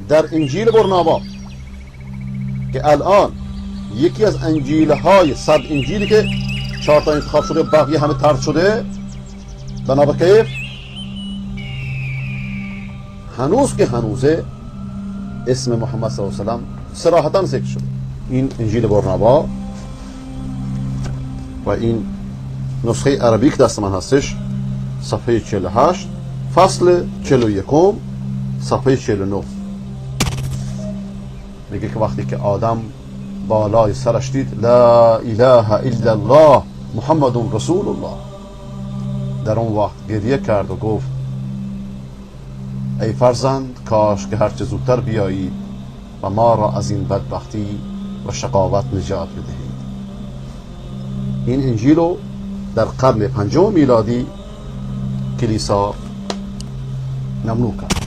در انجیل برنابا که الان یکی از انجیل های 100 انجیلی که 4 تا انتخاب شده بقیه همه طرد شده، بنابر کیف هنوز که هنوزه اسم محمد صلی الله علیه و سلم صراحتا ذکر شده. این انجیل برنابا و این نسخه عربی که دست من هستش، صفحه 48 فصل 41 صفحه 49 میگه که وقتی که آدم بالای سرش دید لا اله الا الله محمد رسول الله، در اون وقت گریه کرد و گفت ای فرزند کاش که هرچه زودتر بیایی و ما را از این بدبختی و شقاوت نجات بدهید. این انجیل رو در قرن 5 میلادی کلیسا ممنوع کرد.